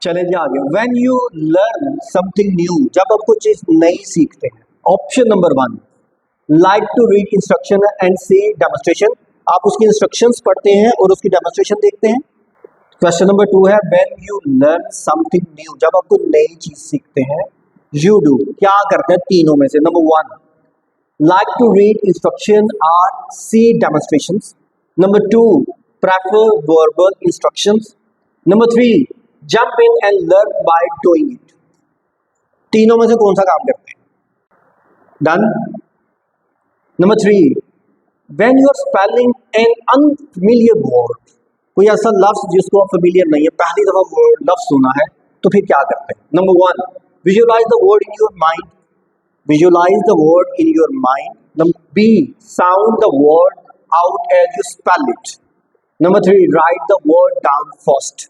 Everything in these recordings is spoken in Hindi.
चले जी आगे। When you learn something new, जब आप कुछ चीज नई सीखते हैं। Option number 1, like to read instruction and see demonstration, आप उसकी इंस्ट्रक्शंस पढ़ते हैं और उसकी डेमोन्स्ट्रेशन देखते हैं। क्वेश्चन नंबर 2 है when you learn something new, जब आप कोई नई चीज सीखते हैं। यू डू, क्या करते हैं तीनों में से? Number 1, like to read instruction or see demonstrations. Number 2, prefer verbal instructions. Number 3, jump in and learn by doing it. तीनों में से कौन सा काम करते हैं? Done. Number 3, when you are spelling an unfamiliar word, कोई ऐसा लफ्ज जिसको आप familiar नहीं है, पहली दफा वर्ड लफ्ज सुना है, तो फिर क्या करते हैं? Number 1, visualize the word in your mind. Visualize the word in your mind. Number B, sound the word out as you spell it. Number 3, write the word down first.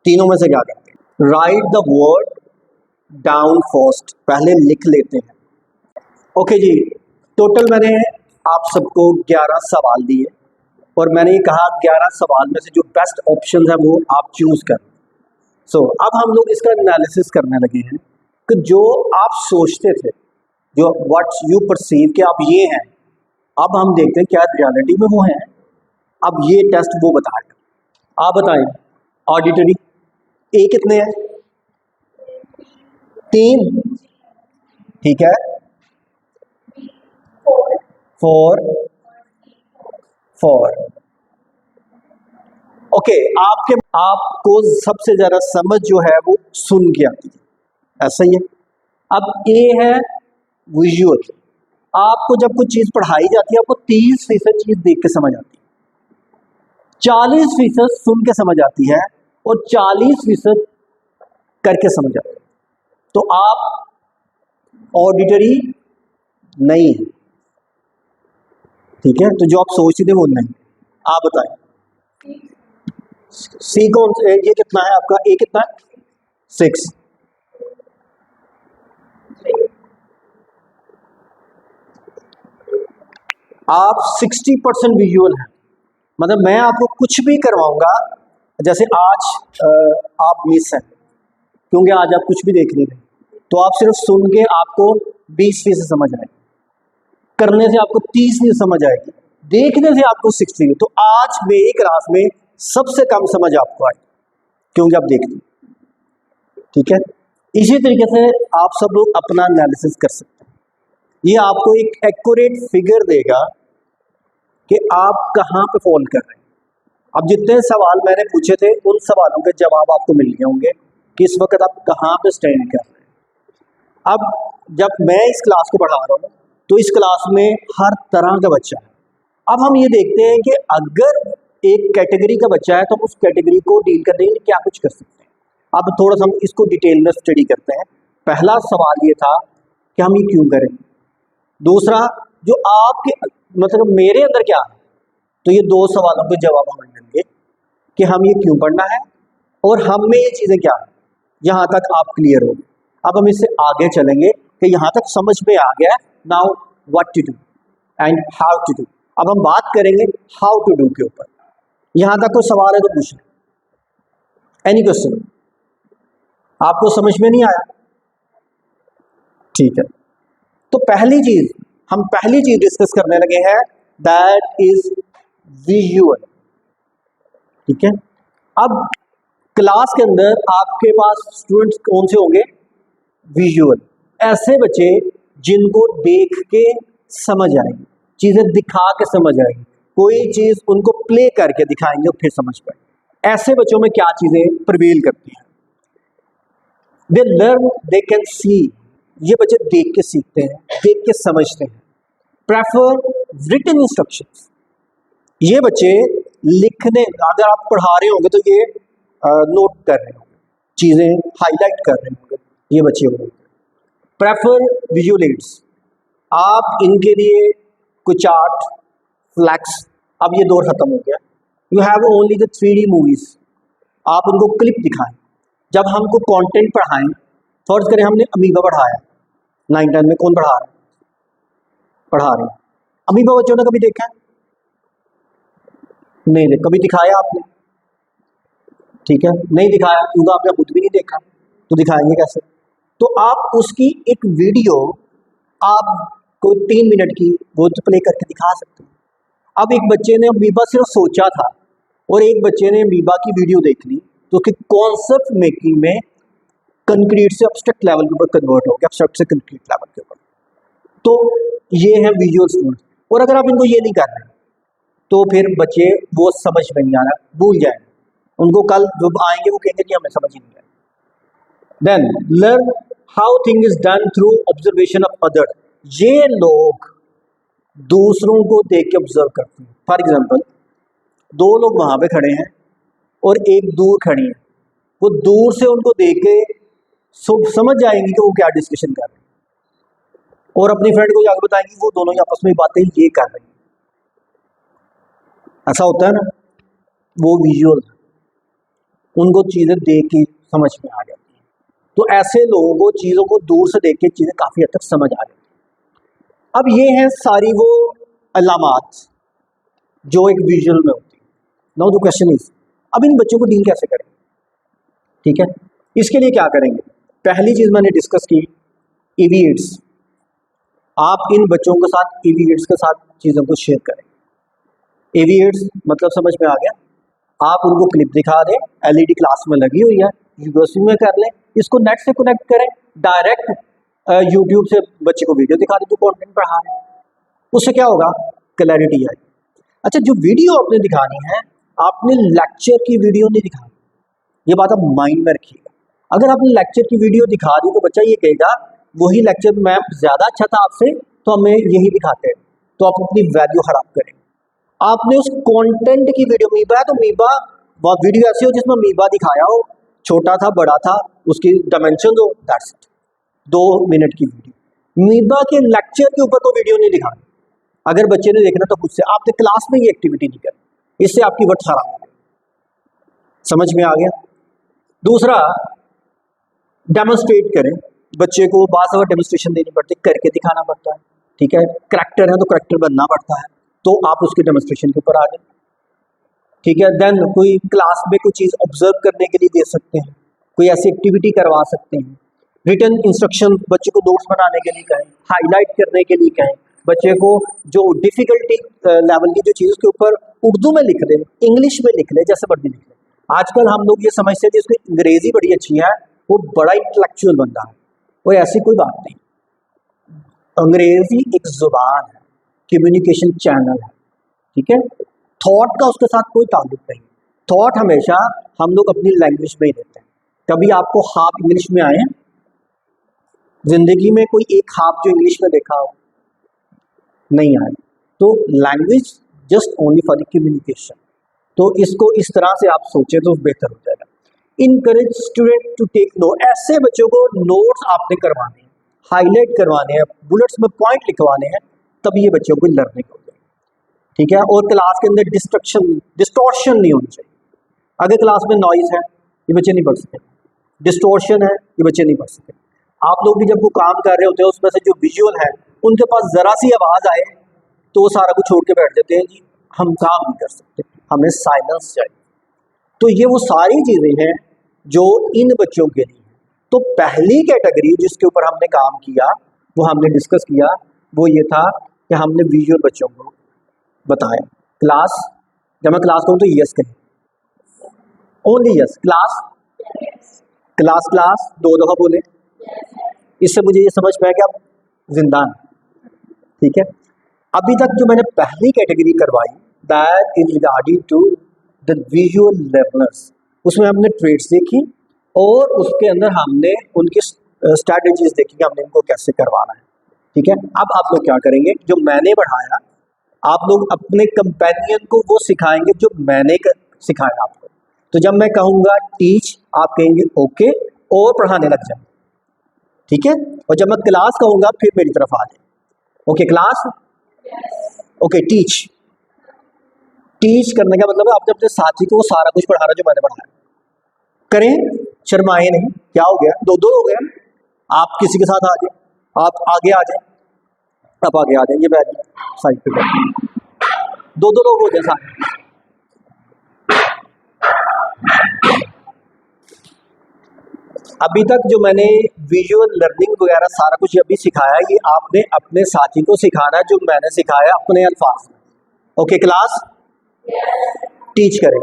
तीनों में से क्या करते हैं? Write the word down first. पहले लिख लेते हैं। ओके जी, टोटल मैंने आप सबको 11 सवाल दिए और मैंने ये कहा 11 सवाल में से जो बेस्ट ऑप्शन है वो आप चूज करें। अब हम लोग इसका एनालिसिस करने लगे हैं कि जो आप सोचते थे, जो व्हाट यू परसीव कि आप ये हैं, अब हम देखते हैं क्या रियलिटी में वो हैं। अब ये टेस्ट वो बताएगा। आप बताएं, ऑडिटरी ए कितने हैं? 3, ठीक है। 4 ओके। आपको सबसे ज्यादा समझ जो है वो सुन के आती है, ऐसा ही है। अब ए है विजुअल, आपको जब कोई चीज पढ़ाई जाती है आपको 30% चीज देख के समझ आती है, 40% सुन के समझ आती है और 40% करके समझ आती है। तो आप ऑडिटरी नहीं है, ठीक है। तो जो आप सोचते थे वो नहीं। आप बताएं सी कौन, ये कितना है आपका? ए कितना है? 6। आप 60% विजुअल हैं, मतलब मैं आपको कुछ भी करवाऊंगा, जैसे आज आप मिस हैं क्योंकि आज आप कुछ भी देख नहीं रहे, तो आप सिर्फ सुन के आपको 20% समझ आएगी, करने से आपको 30% समझ आएगी, देखने से आपको 60। तो आज मेरी क्लास में सबसे कम समझ आपको आएगी क्योंकि आप देखते हैं, ठीक है। इसी तरीके से आप सब लोग अपना एनालिसिस कर सकते हैं। ये आपको एक एक्यूरेट फिगर देगा कि आप कहाँ पे फॉल कर रहे हैं। अब जितने सवाल मैंने पूछे थे उन सवालों के जवाब आपको मिल गए होंगे कि इस वक्त आप कहाँ पे स्टैंड कर रहे हैं। अब जब मैं इस क्लास को पढ़ा रहा हूँ तो इस क्लास में हर तरह का बच्चा है। अब हम ये देखते हैं कि अगर एक कैटेगरी का बच्चा है तो हम उस कैटेगरी को डील करने के लिए क्या कुछ कर सकते हैं। अब थोड़ा सा हम इसको डिटेल में स्टडी करते हैं। पहला सवाल ये था कि हम ये क्यों करें। दूसरा, जो आपके मतलब मेरे अंदर क्या है, तो ये 2 सवालों के जवाब हमें मिलेंगे कि हम ये क्यों पढ़ना है और हम में ये चीज़ें क्या है। यहाँ तक आप क्लियर हो। अब हम इससे आगे चलेंगे कि यहाँ तक समझ में आ गया। Now what to do and how to do. अब हम बात करेंगे हाउ टू डू के ऊपर। यहाँ तक कोई सवाल है तो पूछें। Any question? आपको समझ में नहीं आया? ठीक है। तो पहली चीज डिस्कस करने लगे हैं, दैट इज विजुअल, ठीक है। अब क्लास के अंदर आपके पास स्टूडेंट्स कौन से होंगे? विजुअल, ऐसे बच्चे जिनको देख के समझ आएगी, चीजें दिखा के समझ आएगी, कोई चीज उनको प्ले करके दिखाएंगे फिर समझ पाए। ऐसे बच्चों में क्या चीजें प्रिवेल करती हैं? They learn, they can see, ये बच्चे देख के सीखते हैं, देख के समझते हैं। प्रेफर रिटन इंस्ट्रक्शंस, ये बच्चे लिखने, अगर आप पढ़ा रहे होंगे तो ये नोट कर रहे होंगे, चीजें हाईलाइट कर रहे होंगे, ये बच्चे होंगे। प्रेफर विजुअल एड्स, आप इनके लिए कोई चार्ट, फ्लैक्स, अब ये दौर खत्म हो गया। You have only the 3D movies, आप उनको क्लिप दिखाएं। जब हमको कंटेंट पढ़ाएं, फर्ज करें हमने अमीबा पढ़ाया 9-10 में, कौन पढ़ा रहा है? पढ़ा रहे हैं अमीबा, बच्चों ने कभी देखा है? नहीं, कभी दिखाया आपने? ठीक है, नहीं दिखाया क्योंकि आपने खुद भी नहीं देखा, तो दिखाएंगे कैसे? तो आप उसकी एक वीडियो आप कोई 3 मिनट की वो तो प्ले करके दिखा सकते हैं। अब एक बच्चे ने अमीबा सिर्फ सोचा था और एक बच्चे ने अमीबा की वीडियो देख ली, तो उसके कॉन्सेप्ट मेकिंग में कंक्रीट से एब्स्ट्रैक्ट लेवल के ऊपर कन्वर्ट हो गया, एब्स्ट्रैक्ट से कंक्रीट लेवल के ऊपर। तो ये है विजुअल स्टूडेंट। और अगर आप इनको ये नहीं कर रहे तो फिर बच्चे वो समझ में नहीं आ रहा, भूल जाएंगे, उनको कल जब आएंगे वो कहेंगे कि हमें समझ ही नहीं आया। Then learn how thing is done through observation of other. ये लोग दूसरों को देख के ऑब्जर्व करते हैं। फॉर एग्जाम्पल, दो लोग वहां पे खड़े हैं और एक दूर खड़ी है, वो दूर से उनको देख के समझ जाएंगी कि वो क्या डिस्कशन कर रहे हैं और अपनी फ्रेंड को जाकर बताएंगी वो दोनों ही आपस में बातें ये कर रहे हैं। ऐसा होता है ना, वो विजुअल, उनको चीजें देख के समझ में आ जाती है। तो ऐसे लोगों को चीजों को दूर से देख के चीजें काफी हद तक समझ आ जाती है। अब ये हैं सारी वो अलामात जो एक विजुअल में होती है। नाउ द क्वेश्चन इज, अब इन बच्चों को डील कैसे करें? ठीक है, इसके लिए क्या करेंगे? पहली चीज मैंने डिस्कस की, इविएट्स। आप इन बच्चों के साथ इविएट्स के साथ चीजों को शेयर करें। इविएट्स मतलब समझ में आ गया? आप उनको क्लिप दिखा दें, एलईडी क्लास में लगी हुई है, यूएसबी में कर लें, इसको नेट से कनेक्ट करें, डायरेक्ट यूट्यूब से बच्चे को वीडियो दिखा दें जो कंटेंट पढ़ा है। उससे क्या होगा? क्लैरिटी आएगी। अच्छा, जो वीडियो आपने दिखानी है, आपने लेक्चर की वीडियो नहीं दिखानी, ये बात आप माइंड में रखिएगा। अगर आपने लेक्चर की वीडियो दिखा दी तो बच्चा ये कहेगा वही लेक्चर में ज़्यादा अच्छा था आपसे, तो हमें यही दिखाते हैं, तो आप अपनी वैल्यू खराब करें। आपने उस कंटेंट की वीडियो, मीबा है तो मीबा वीडियो ऐसी हो जिसमें मीबा दिखाया हो, छोटा था बड़ा था, उसकी डायमेंशन दो, दैट्स इट। 2 मिनट की वीडियो। मीबा के लेक्चर के ऊपर तो वीडियो नहीं दिखानी। अगर बच्चे ने देखना तो खुद से, आपने क्लास में ये एक्टिविटी नहीं करी, इससे आपकी वक्त खराब हो गई। समझ में आ गया? दूसरा, डेमोन्स्ट्रेट करें। बच्चे को बात और डेमोन्स्ट्रेशन देनी पड़ती है, करके दिखाना पड़ता है। ठीक है, करैक्टर है तो करैक्टर बनना पड़ता है, तो आप उसके डेमोन्स्ट्रेशन के ऊपर आ जाए। ठीक है, देन कोई क्लास में कोई चीज़ ऑब्जर्व करने के लिए दे सकते हैं, कोई ऐसी एक्टिविटी करवा सकते हैं। रिटन इंस्ट्रक्शन, बच्चे को नोट्स बनाने के लिए कहें, हाईलाइट करने के लिए कहें, बच्चे को जो डिफिकल्टी लेवल की जो चीज़ उसके ऊपर उर्दू में लिख ले, इंग्लिश में लिख ले, जैसे मर्जी लिख ले। आजकल हम लोग ये समझते हैं कि उसकी अंग्रेजी बड़ी अच्छी है, वो बड़ा इंटेलेक्चुअल बंदा है, और ऐसी कोई बात नहीं। अंग्रेजी एक जुबान है, कम्युनिकेशन चैनल है। ठीक है, थॉट का उसके साथ कोई ताल्लुक नहीं। थॉट हमेशा हम लोग अपनी लैंग्वेज में ही देते हैं। कभी आपको हाफ इंग्लिश में आए हैं जिंदगी में? कोई एक हाफ जो इंग्लिश में देखा हो? नहीं आए। तो language just only for the communication. तो इसको इस तरह से आप सोचें तो बेहतर हो जाएगा। Encourage student to take note. ऐसे बच्चों को नोट्स आपने करवाने हैं, हाईलाइट करवाने हैं, बुलेट्स में पॉइंट लिखवाने हैं, तभी ये बच्चों को लर्निंग हो जाएगी। ठीक है, और क्लास के अंदर डिस्टॉर्शन नहीं होनी चाहिए। अगर क्लास में नॉइज है, ये बच्चे नहीं पढ़ सकते। डिस्टॉर्शन है, ये बच्चे नहीं पढ़ सकते। आप लोग भी जब वो काम कर रहे होते हैं, उसमें से जो विजुअल है, उनके पास जरा सी आवाज आए तो वो सारा कुछ छोड़ के बैठ जाते हैं, जी हम काम नहीं कर सकते, हमें साइलेंस चाहिए। तो ये वो सारी चीजें हैं जो इन बच्चों के लिए। तो पहली कैटेगरी जिसके ऊपर हमने काम किया, वो हमने डिस्कस किया, वो ये था कि हमने विजुअल बच्चों को बताया। क्लास, जब मैं क्लास कहूँ तो यस कहें, only yes. Class class class 2 दफा बोले, इससे मुझे ये समझ में आया कि आप जिंदा हैं। ठीक है, अभी तक जो मैंने पहली कैटेगरी करवाई, that is regarding to the visual learners, उसमें हमने ट्रेड्स देखी और उसके अंदर हमने उनकी स्ट्रैटेजीज देखी कि हमने इनको कैसे करवाना है। ठीक है, अब आप लोग क्या करेंगे? जो मैंने पढ़ाया, आप लोग अपने कंपेनियन को वो सिखाएंगे जो मैंने सिखाया आपको। तो जब मैं कहूँगा टीच, आप कहेंगे ओके और पढ़ाने लग जाए। ठीक है, और जब मैं क्लास कहूँगा फिर मेरी तरफ आ जाए। Okay class, okay teach. Teach करने का मतलब है आपने अपने साथी को वो सारा कुछ पढ़ा रहा जो मैंने पढ़ाया। करें, शर्माए नहीं। क्या हो गया? 2 हो गया। आप किसी के साथ आ जाए, आप आगे आ जाए, आप आगे आ जाए, ये बैठ साइड पे 2 लोग हो जाए साथ। अभी तक जो मैंने विजुअल लर्निंग वगैरह सारा कुछ अभी सिखाया, ये आपने अपने साथी को सिखाना है जो मैंने सिखाया अपने अल्फाज में। ओके क्लास, टीच करें।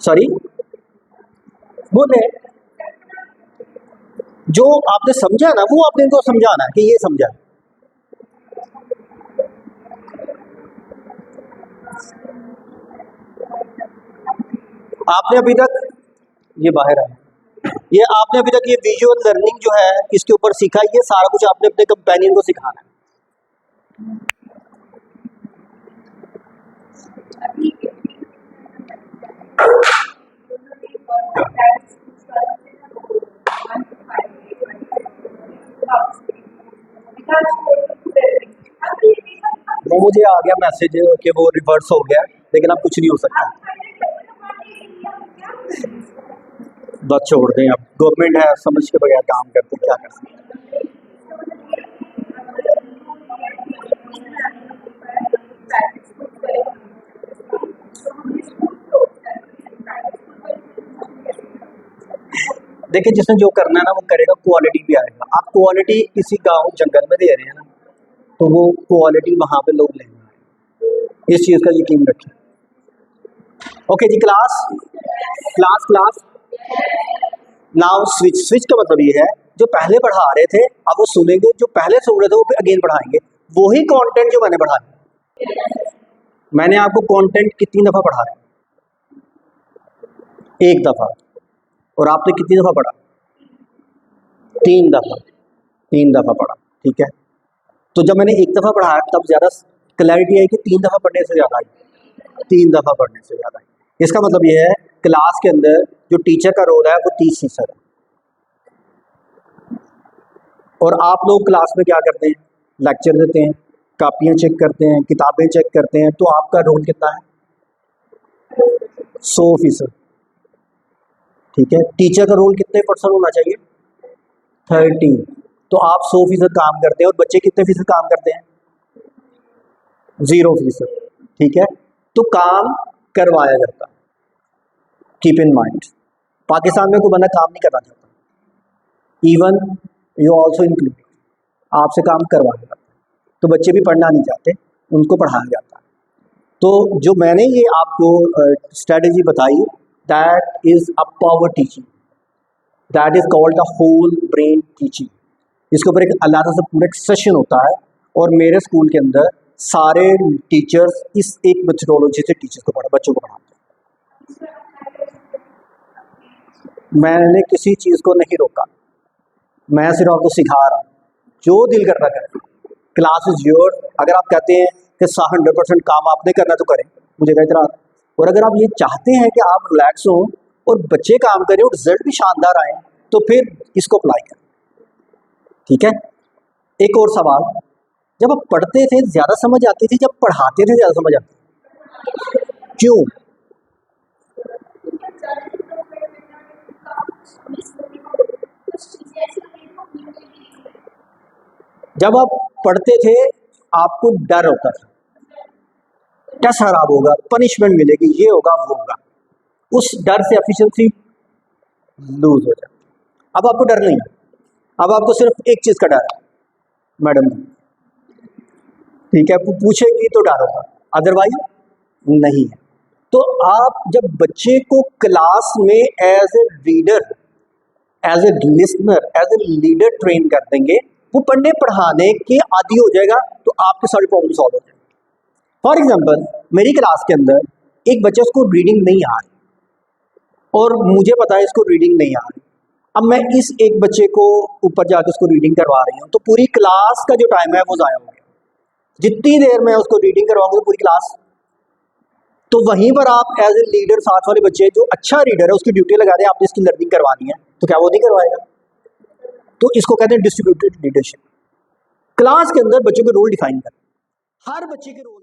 सॉरी, बोले जो आपने समझा ना वो आपने इनको समझाना है कि ये समझा। आपने अभी तक ये बाहर आया, ये आपने अभी तक ये विजुअल लर्निंग जो है इसके ऊपर सीखा, ये सारा कुछ आपने अपने कंपेनियन को सिखाना है। वो मुझे आ गया मैसेज कि वो रिवर्स हो गया, लेकिन अब कुछ नहीं हो सकता। बस छोड़ दें, अब गवर्नमेंट है, समझ के बगैर काम करते, क्या कर सकते। देखिए जिसने जो करना है ना वो करेगा, क्वालिटी भी आएगा। आप क्वालिटी किसी गांव जंगल में दे रहे हैं ना, तो वो क्वालिटी वहां पे लोग लेंगे, इस चीज का यकीन रखें। Okay ji class, class class now switch. Switch का मतलब ये है जो पहले पढ़ा रहे थे अब वो सुनेंगे, जो पहले सुन रहे थे वो अगेन पढ़ाएंगे, वही कंटेंट जो मैंने पढ़ाया। मैंने आपको कंटेंट कितनी दफा पढ़ाया? एक दफा। और आपने कितनी दफा पढ़ा? 3 दफा। 3 दफा पढ़ा, ठीक है। तो जब मैंने एक दफा पढ़ाया तब ज्यादा क्लैरिटी आई कि 3 दफा पढ़ने से ज्यादा आई, 3 दफा पढ़ने से ज्यादा आई। इसका मतलब ये है क्लास के अंदर जो टीचर का रोल है वो 30% है। और आप लोग क्लास में क्या करते हैं? लेक्चर देते हैं, कापियां चेक करते हैं, किताबें चेक करते हैं, तो आपका रोल कितना है? 100%, ठीक है। टीचर का रोल कितने % होना चाहिए? 30। तो आप 100% काम करते हैं और बच्चे कितने फीसद काम करते हैं? 0%, ठीक है। तो काम करवाया जाता है, कीप इन माइंड। पाकिस्तान में कोई बंदा काम नहीं करना चाहता, इवन यू ऑल्सो इंक्लूड, आपसे काम करवाया जाता है। तो बच्चे भी पढ़ना नहीं चाहते, उनको पढ़ाया जाता है। तो जो मैंने ये आपको स्ट्रेटेजी बताई, that is a power teaching, that is called the whole brain teaching. इसके ऊपर एक अलग से पूरा एक सेशन होता है, और मेरे स्कूल के अंदर सारे टीचर्स इस एक मेथोडोलॉजी से टीचर्स को बच्चों को पढ़ाते हैं। मैंने किसी चीज़ को नहीं रोका, मैं सिर्फ आपको सिखा रहा हूँ, जो दिल करना करें। Class is your. अगर आप कहते हैं कि 100% काम आपने करना तो करें, मुझे क्या इतना। और अगर आप ये चाहते हैं कि आप रिलैक्स हो और बच्चे काम करें और रिजल्ट भी शानदार आए, तो फिर इसको अप्लाई करें, ठीक है। एक और सवाल, जब आप पढ़ते थे ज़्यादा समझ आती थी, जब पढ़ाते थे ज़्यादा समझ आती? क्यों? जब आप पढ़ते थे आपको डर होता था, टेस्ट खराब होगा, पनिशमेंट मिलेगी, ये होगा वो होगा, उस डर से एफिशिएंसी लूज हो जाती। अब आपको डर नहीं है, अब आपको सिर्फ एक चीज का डर है, मैडम, ठीक है। पूछेंगी तो डर होगा, अदरवाइज नहीं है। तो आप जब बच्चे को क्लास में as a reader, as a listener, as a leader train कर देंगे, वो पढ़ने पढ़ाने के आदी हो जाएगा, तो आपके सारे प्रॉब्लम सॉल्व हो जाएंगे। फॉर एग्जाम्पल, मेरी क्लास के अंदर एक बच्चे उसको रीडिंग नहीं आ रही, और मुझे पता है इसको रीडिंग नहीं आ रही। अब मैं इस एक बच्चे को ऊपर जाकर उसको रीडिंग करवा रही हूँ, तो पूरी क्लास का जो टाइम है वो ज़ाया हो गया। जितनी देर मैं उसको रीडिंग करवाऊंगा तो पूरी क्लास। तो वहीं पर आप एज ए लीडर, साथ वाले बच्चे जो अच्छा रीडर है उसकी ड्यूटी लगा दें, आपने इसकी लर्निंग करवानी है, तो क्या वो नहीं करवाएगा? तो इसको कहते हैं डिस्ट्रीब्यूटेड लीडरशिप। क्लास के अंदर बच्चों के रोल डिफाइन करें, हर बच्चे के रोल